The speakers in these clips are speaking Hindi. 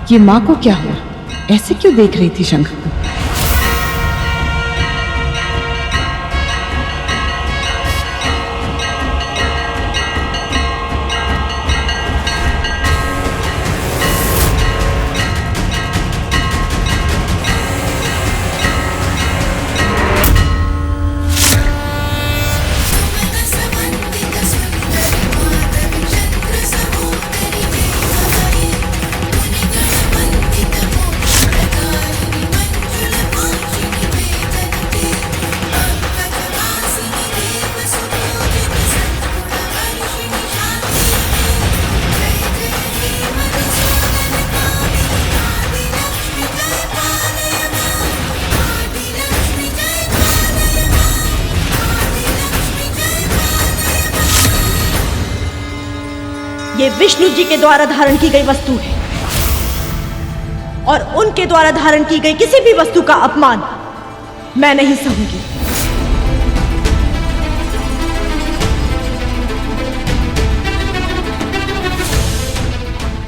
ये माँ को क्या हुआ? ऐसे क्यों देख रही थी शंख को? ये विष्णु जी के द्वारा धारण की गई वस्तु है और उनके द्वारा धारण की गई किसी भी वस्तु का अपमान मैं नहीं सहूंगी।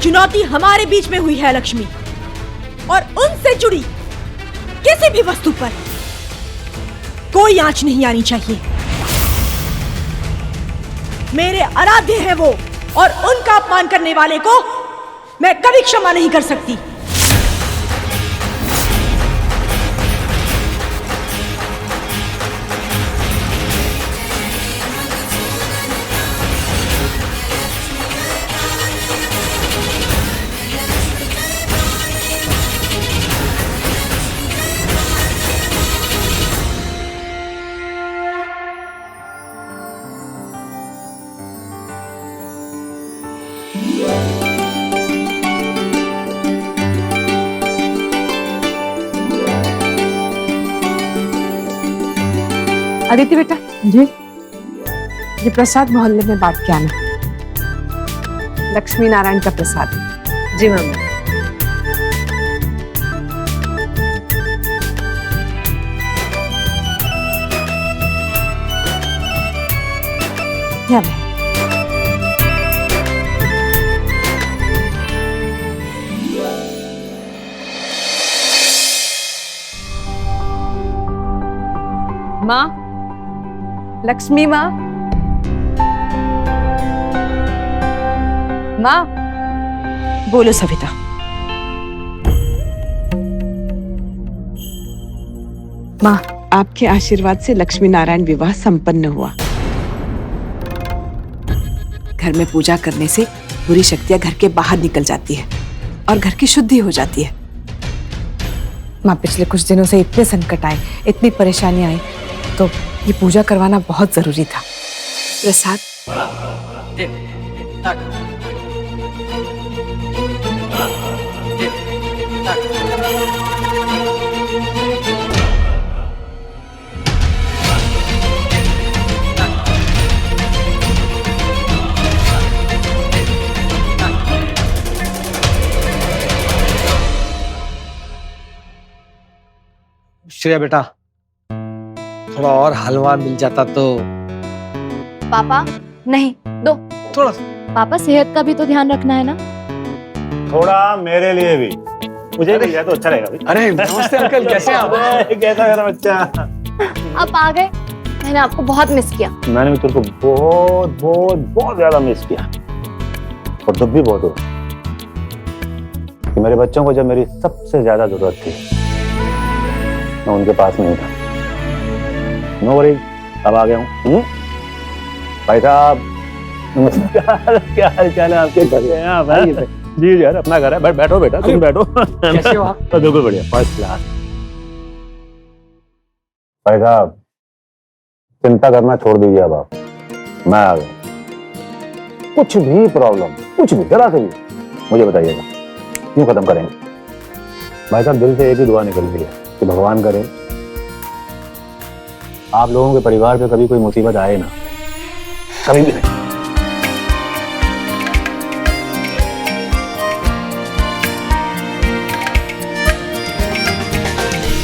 चुनौती हमारे बीच में हुई है लक्ष्मी, और उनसे जुड़ी किसी भी वस्तु पर कोई आंच नहीं आनी चाहिए। मेरे आराध्य हैं वो, और उनका अपमान करने वाले को मैं कभी क्षमा नहीं कर सकती। आदित्य बेटा जी, ये प्रसाद मोहल्ले में बांट के आना। लक्ष्मी नारायण का प्रसाद। जी मम्मी। क्या है? माँ, लक्ष्मी माँ, माँ। बोलो सविता। माँ, आपके आशीर्वाद से लक्ष्मी नारायण विवाह संपन्न हुआ। घर में पूजा करने से बुरी शक्तियां घर के बाहर निकल जाती है और घर की शुद्धि हो जाती है। माँ, पिछले कुछ दिनों से इतने संकट आए, इतनी परेशानी आई, तो ये पूजा करवाना बहुत जरूरी था। प्रसाद। श्रेया बेटा, थोड़ा और हलवा मिल जाता तो। पापा नहीं, दो थोड़ा। पापा, सेहत का भी तो ध्यान रखना है ना। थोड़ा मेरे लिए भी, मुझे मिल जाए तो अच्छा रहेगा भी। अरे नमस्ते अंकल, कैसे आप? कैसा मेरा बच्चा? आप आ गए, मैंने आपको बहुत मिस किया। मैंने भी तेरे को बहुत बहुत बहुत ज्यादा मिस किया, और दुख भी बहुत हुआ कि मेरे बच्चों को जब मेरी सबसे ज्यादा जरूरत थी मैं उनके पास नहीं था। नो वरी, अब आ गया हूँ। भाई साहब नमस्कार, क्या हाल चाल है आपके? घर हैं आप? जी यार, अपना घर है। बैठो बेटा, तुम बैठो। कैसे हो आप? बिल्कुल बढ़िया, फर्स्ट क्लास। भाई साहब चिंता करना छोड़ दीजिए, अब आप, मैं आ गया। कुछ भी प्रॉब्लम, कुछ भी जरा से भी मुझे बताइएगा, क्यों खत्म करेंगे। भाई साहब दिल से एक ही दुआ निकल रही है कि भगवान करे आप लोगों के परिवार पे कभी कोई मुसीबत आए ना, कभी भी नहीं।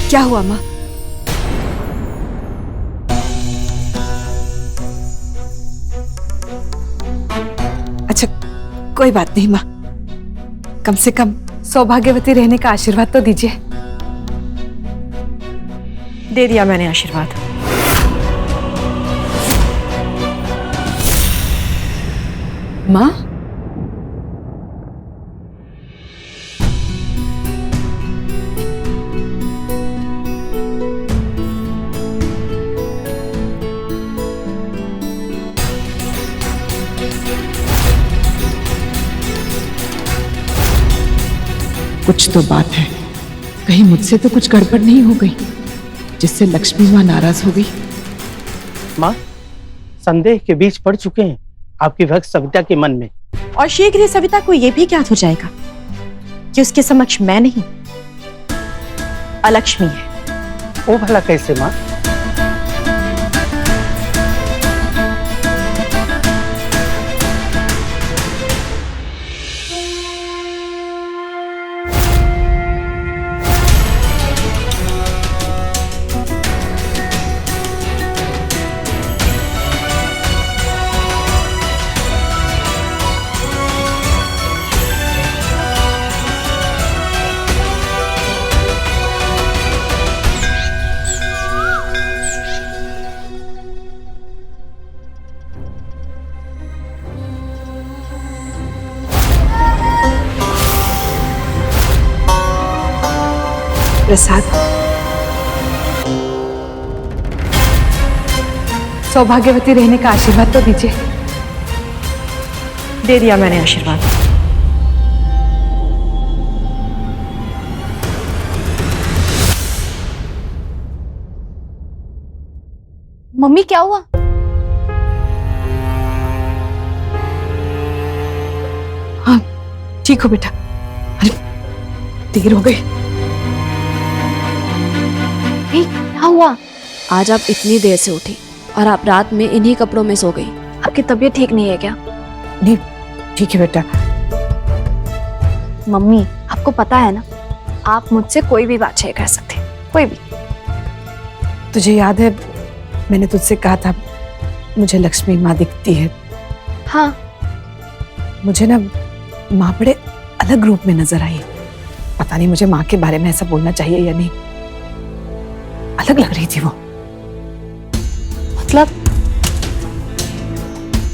क्या हुआ माँ? अच्छा, कोई बात नहीं माँ, कम से कम सौभाग्यवती रहने का आशीर्वाद तो दीजिए। दे दिया मैंने आशीर्वाद। माँ, कुछ तो बात है। कहीं मुझसे तो कुछ गड़बड़ नहीं हो गई जिससे लक्ष्मी माँ नाराज हो गई। माँ, संदेह के बीच पड़ चुके हैं आपकी भक्त सविता के मन में। और शीघ्र ही सविता को यह भी ज्ञात हो जाएगा कि उसके समक्ष मैं नहीं, अलक्ष्मी है। वो भला कैसे माँ? प्रसाद, सौभाग्यवती रहने का आशीर्वाद तो दीजिए। दे दिया मैंने आशीर्वाद। मम्मी क्या हुआ? हाँ, ठीक हो बेटा। अरे देर हो गई। क्या हुआ? आज आप इतनी देर से उठी और आप रात में इन्हीं कपड़ों में सो गई। आपकी तबीयत ठीक नहीं है क्या? नहीं, ठीक है बेटा। मम्मी, आपको पता है ना, आप मुझसे कोई भी बात शेयर कर सकते हैं, कोई भी। तुझे याद है मैंने तुझसे कहा था मुझे लक्ष्मी माँ दिखती है। हाँ, मुझे ना माँ बड़े अलग रूप में नजर आई। पता नहीं मुझे माँ के बारे में ऐसा बोलना चाहिए या नहीं। अलग लग रही थी वो।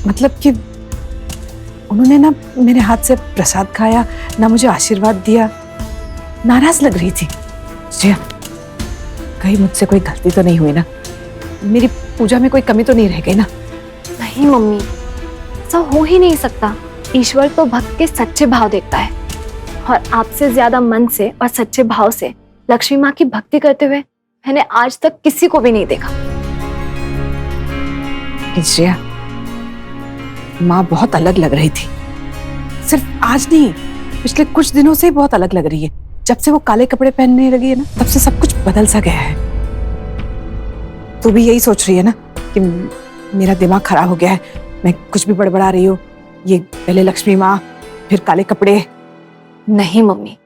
मतलब कि उन्होंने ना मेरे हाथ से प्रसाद खाया, ना मुझे आशीर्वाद दिया, नाराज लग रही थी। श्रेया, कहीं मुझसे कोई गलती तो नहीं हुई ना? मेरी पूजा में कोई कमी तो नहीं रह गई ना? नहीं मम्मी, ऐसा हो ही नहीं सकता। ईश्वर तो भक्त के सच्चे भाव देखता है, और आपसे ज्यादा मन से और सच्चे भाव से लक्ष्मी माँ की भक्ति करते हुए मैंने आज तक किसी को भी नहीं देखा। श्रेया, माँ बहुत अलग लग रही थी। सिर्फ आज नहीं, पिछले कुछ दिनों से ही बहुत अलग लग रही है। जब से वो काले कपड़े पहनने लगी है ना, तब से सब कुछ बदल सा गया है। तू भी यही सोच रही है ना कि मेरा दिमाग खराब हो गया है, मैं कुछ भी बड़बड़ा रही हूँ? ये पहले लक्ष्मी माँ, फिर काले कपड़े। नहीं मम्मी,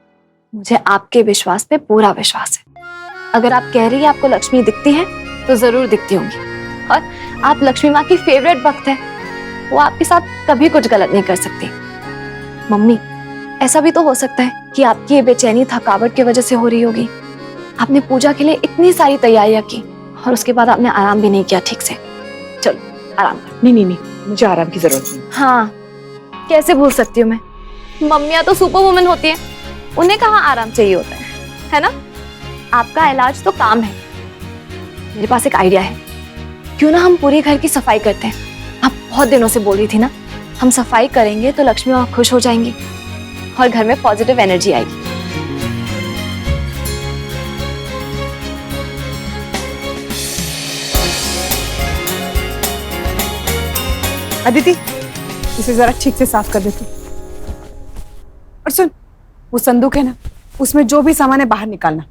मुझे आपके विश्वास पे पूरा विश्वास है। अगर आप कह रही है आपको लक्ष्मी दिखती है, तो जरूर दिखती होंगी। और आप लक्ष्मी माँ की फेवरेट भक्त है, वो आपके साथ कभी कुछ गलत नहीं कर सकती। मम्मी, ऐसा भी तो हो सकता है कि आपकी ये बेचैनी थकावट की वजह से हो रही होगी। आपने पूजा के लिए इतनी सारी तैयारियां की और उसके बाद आपने आराम भी नहीं किया ठीक से। चलो आराम करो। नहीं नहीं नहीं, मुझे आराम की जरूरत नहीं। हाँ, कैसे भूल सकती हूँ मैं? मम्मियाँ तो सुपर वुमन होती हैं, उन्हें कहाँ आराम चाहिए होता है ना? आपका इलाज तो काम है। मेरे पास एक आइडिया है, क्यों ना हम पूरे घर की सफाई करते हैं? आप बहुत दिनों से बोल रही थी ना, हम सफाई करेंगे तो लक्ष्मी माँ खुश हो जाएंगी और घर में पॉजिटिव एनर्जी आएगी। अदिति, इसे जरा ठीक से साफ कर देती। और सुन, वो संदूक है ना, उसमें जो भी सामान है बाहर निकालना।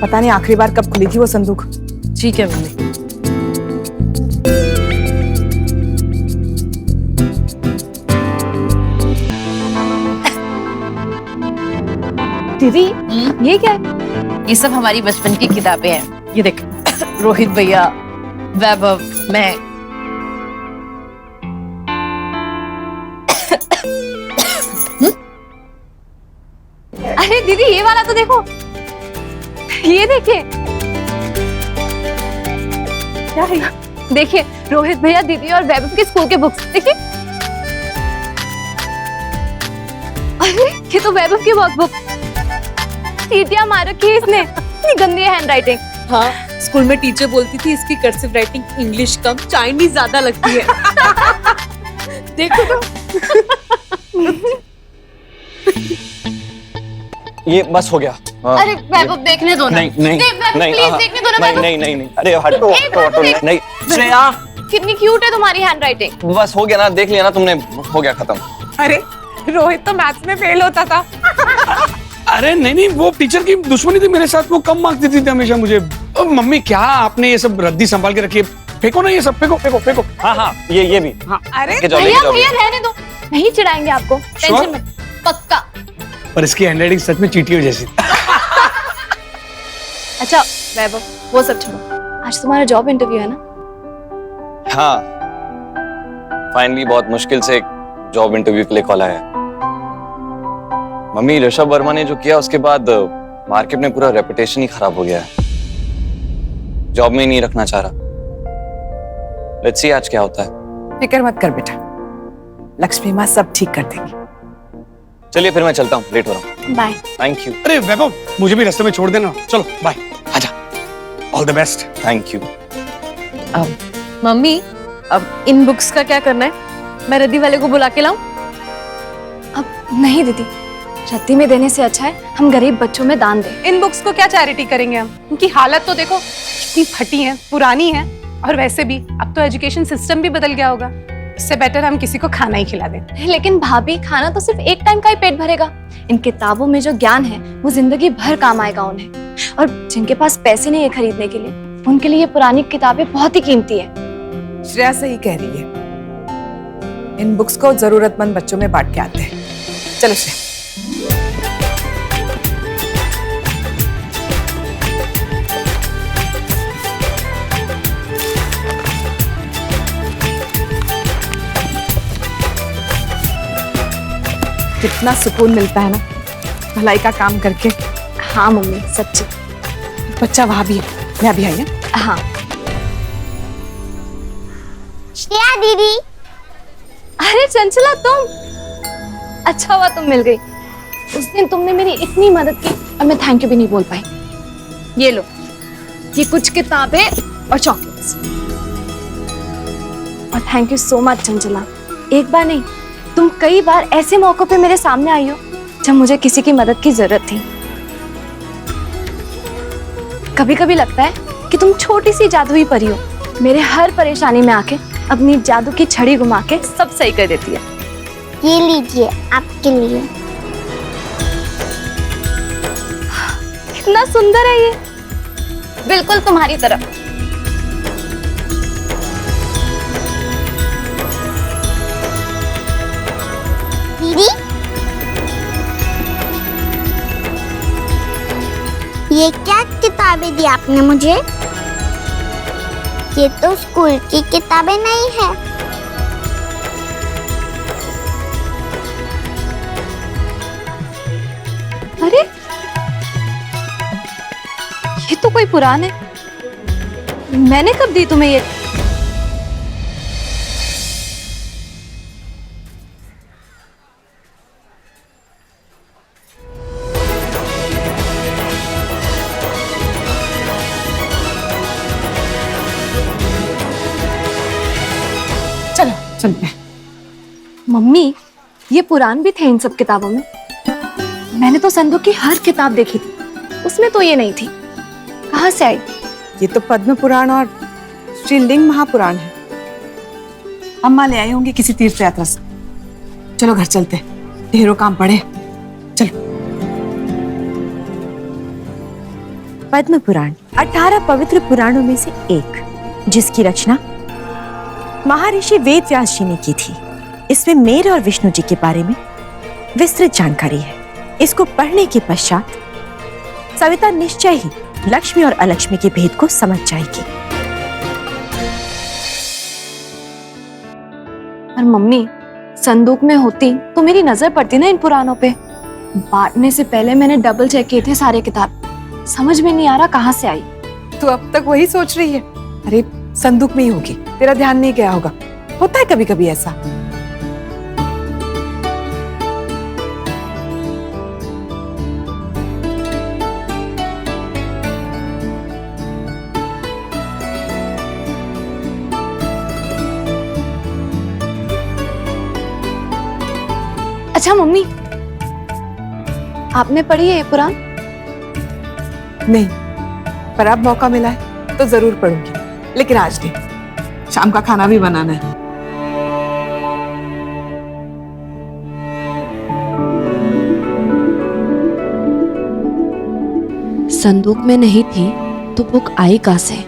पता नहीं आखिरी बार कब खुली थी वो संदूक। ठीक है मम्मी। दीदी, ये क्या है? ये सब हमारी बचपन की किताबें हैं। ये देख, रोहित भैया, वैभव, मैं। अरे दीदी ये वाला तो देखो, ये देखिए। क्या है? देखिए रोहित भैया, दीदी और वैभव के स्कूल के बुक्स देखिए। अरे ये तो वैभव की वर्कबुक। चीटियां मार रखी है इसने, इतनी गंदी हैंड राइटिंग। हाँ, स्कूल में टीचर बोलती थी इसकी कर्सिव राइटिंग इंग्लिश कम चाइनीज ज्यादा लगती है। देखो तो। ये बस हो गया। अरे वैभव देखने दो ना। नहीं नहीं वैभव, नहीं प्लीज देखने दो ना नहीं वैभव। नहीं नहीं नहीं, अरे हटो एक हटो बार हटो, देख। नहीं श्रेया, कितनी क्यूट है तुम्हारी हैंड राइटिंग। बस हो गया ना, देख लिया ना तुमने, हो गया खत्म। अरे रोहित तो मैथ्स में फेल होता था। अरे नहीं नहीं, वो टीचर की दुश्मनी थी मेरे साथ, वो कम मार्क्स देती थी हमेशा मुझे। मम्मी क्या आपने ये सब रद्दी संभाल के रखी है, फेंको ना ये सब, फेंको फेंको फेंको। हाँ हाँ, ये भी। अरे लेके जाओ, भैया लेके जाओ। भैया रहने दो, नहीं चिढ़ाएंगे आपको, टेंशन मत। पक्का। पर इसकी हैंडराइटिंग सच में चींटियों जैसी। अच्छा वैभव वो सब छोड़ो, आज तुम्हारा जॉब इंटरव्यू है ना? हाँ, फाइनली बहुत मुश्किल से एक जॉब इंटरव्यू के लिए कॉल आया। मम्मी, ऋषभ वर्मा ने जो किया उसके बाद मार्केट में पूरा रेपुटेशन ही खराब हो गया है। जॉब में ही नहीं रखना चाह रहा। लेट्स सी आज क्या होता है। फिक्र मत कर बेटा, लक्ष्मी माँ सब ठीक कर देगी। चलिए फिर मैं चलता हूँ, लेट हो रहा हूँ। बाय। Thank you. अरे वैभव, मुझे भी रास्ते में छोड़ देना। चलो बाय, आजा। All the best. Thank you. Mummy, अब इन बुक्स का क्या करना है? मैं रद्दी वाले को बुला के लाऊं? अब नहीं दीदी, रद्दी में देने से अच्छा है हम गरीब बच्चों में दान दें। इन बुक्स को क्या चैरिटी करेंगे हम? उनकी हालत तो देखो, कितनी फटी है, पुरानी है। और वैसे भी अब तो एजुकेशन सिस्टम भी बदल गया होगा। इससे बेटर हम किसी को खाना ही खिला दें। लेकिन भाभी, खाना तो सिर्फ एक टाइम का ही पेट भरेगा। इन किताबों में जो ज्ञान है वो जिंदगी भर काम आएगा उन्हें। और जिनके पास पैसे नहीं है खरीदने के लिए, उनके लिए ये पुरानी किताबें बहुत ही कीमती है। श्रेया सही कह रही है, इन बुक्स को जरूरतमंद बच्चों में बांट के आते हैं। चलो श्रेया। कितना सुकून मिलता है ना भलाई का काम करके। हाँ मम्मी, सच्ची। बच्चा वहां भी है, मैं अभी आई हूँ। हाँ श्रेया दीदी। अरे चंचला, तुम? अच्छा हुआ तुम मिल गई। उस दिन तुमने मेरी इतनी मदद की और मैं थैंक यू भी नहीं बोल पाई। ये लो, ये कुछ किताबें और चॉकलेट्स। और thank you so much Chanchala. एक बार नहीं, तुम कई बार ऐसे मौकों पे मेरे सामने आई हो जब मुझे किसी की मदद की जरूरत थी। कभी कभी लगता है कि तुम छोटी सी जादुई परी हो, मेरे हर परेशानी में आके अपनी जादू की छड़ी घुमा के सब सही कर देती है। ये लीजिए आपके लिए। कितना सुंदर है ये, बिल्कुल तुम्हारी तरह। दीदी, ये क्या किताबें दी आपने मुझे? ये तो स्कूल की किताबें नहीं है। अरे ये तो कोई पुराने, मैंने कब दी तुम्हें ये? चलो चलते हैं। मम्मी, ये पुराण भी थे इन सब किताबों में। मैंने तो संदूक की हर किताब देखी थी, उसमें तो ये नहीं थी। कहाँ से आई? ये तो पद्म पुराण और श्रीलिंग महापुराण है। अम्मा ले आई होंगी किसी तीर्थ यात्रा से। चलो घर चलते, ढेरों काम पड़े। चलो। पद्म पुराण 18 पवित्र पुराणों में से एक, जिसकी रचना महर्षि वेद व्यास जी ने की थी। इसमें मेर और विष्णु जी के बारे में विस्तृत जानकारी है। इसको पढ़ने के पश्चात सविता निश्चय ही लक्ष्मी और अलक्ष्मी के भेद को समझ जाएगी। और मम्मी, संदूक में होती तो मेरी नजर पड़ती ना इन पुराणों पे। बांटने से पहले मैंने डबल चेक किए थे सारे किताब, समझ में नहीं आ रहा कहाँ से आई। तू अब तक वही सोच रही है? अरे संदूक में ही होगी, तेरा ध्यान नहीं गया होगा, होता है कभी कभी ऐसा। अच्छा मम्मी, आपने पढ़ी है ये पुराण? नहीं, पर अब मौका मिला है तो जरूर पढ़ूंगी, लेकिन आज नहीं, शाम का खाना भी बनाना है। संदूक में नहीं थी तो बुक आई कहाँ से?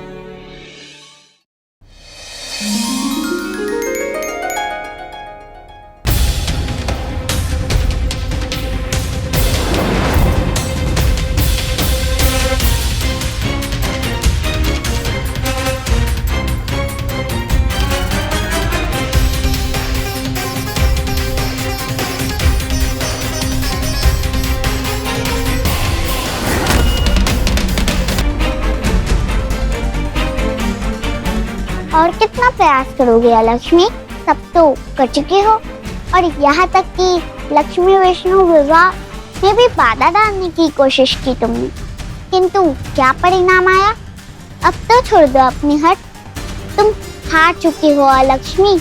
और कितना प्रयास करोगे लक्ष्मी, सब तो कर चुके हो। और यहाँ तक कि लक्ष्मी विष्णु विवाह में भी बाधा डालने की कोशिश की तुमने, किंतु क्या परिणाम आया? अब तो छोड़ दो अपनी हट, तुम हार चुकी हो लक्ष्मी।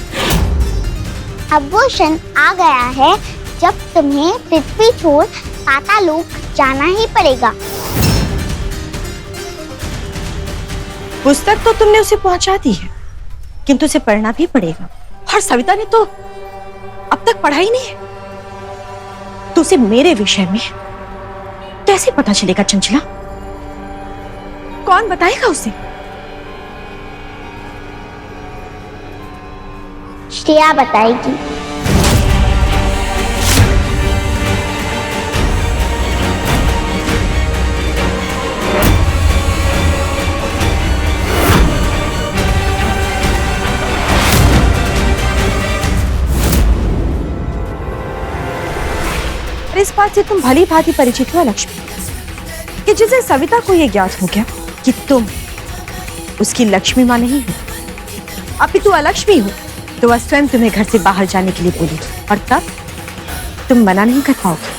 अब वो क्षण आ गया है जब तुम्हें पृथ्वी छोड़ पातालोक जाना ही पड़ेगा। पुस्तक तो तुमने उसे पहुंचा दी है, किंतु उसे पढ़ना भी पड़ेगा। और सविता ने तो अब तक पढ़ा ही नहीं है, तो उसे मेरे विषय में कैसे पता चलेगा चंचला? कौन बताएगा उसे? श्रेया बताएगी। इस बात से तुम भली भांति परिचित हो लक्ष्मी, कि जिसे सविता को यह ज्ञात हो गया कि तुम उसकी लक्ष्मी मां नहीं हो, अपितु अलक्ष्मी हो, तो वह स्वयं तुम्हें घर से बाहर जाने के लिए बोली, और तब तुम मना नहीं कर पाओगे,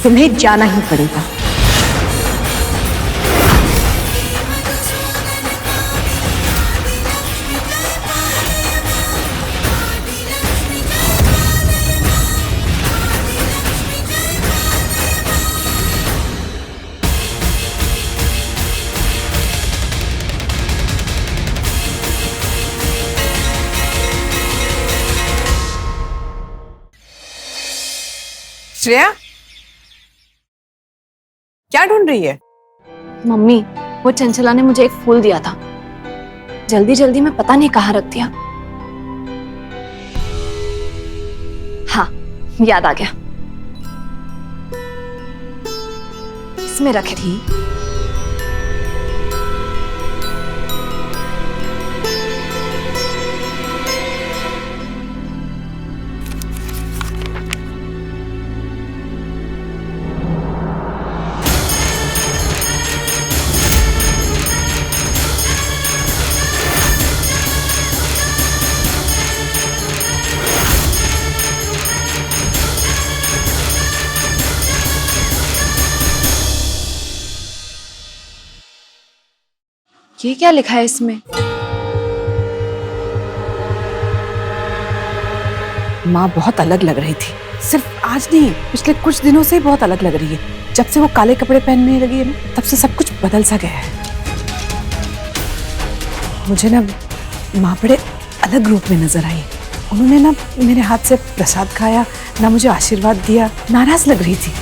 तुम्हें जाना ही पड़ेगा। श्रेया, क्या ढूंढ रही है? मम्मी, वो चंचला ने मुझे एक फूल दिया था, जल्दी जल्दी में पता नहीं कहाँ रख दिया। हाँ, याद आ गया, इसमें रखी थी। ये क्या लिखा है इसमें? माँ बहुत अलग लग रही थी, सिर्फ आज नहीं, पिछले कुछ दिनों से ही बहुत अलग लग रही है। जब से वो काले कपड़े पहनने लगी है ना, तब से सब कुछ बदल सा गया है। मुझे ना माँ बड़े अलग रूप में नजर आई। उन्होंने ना मेरे हाथ से प्रसाद खाया, ना मुझे आशीर्वाद दिया, नाराज लग रही थी।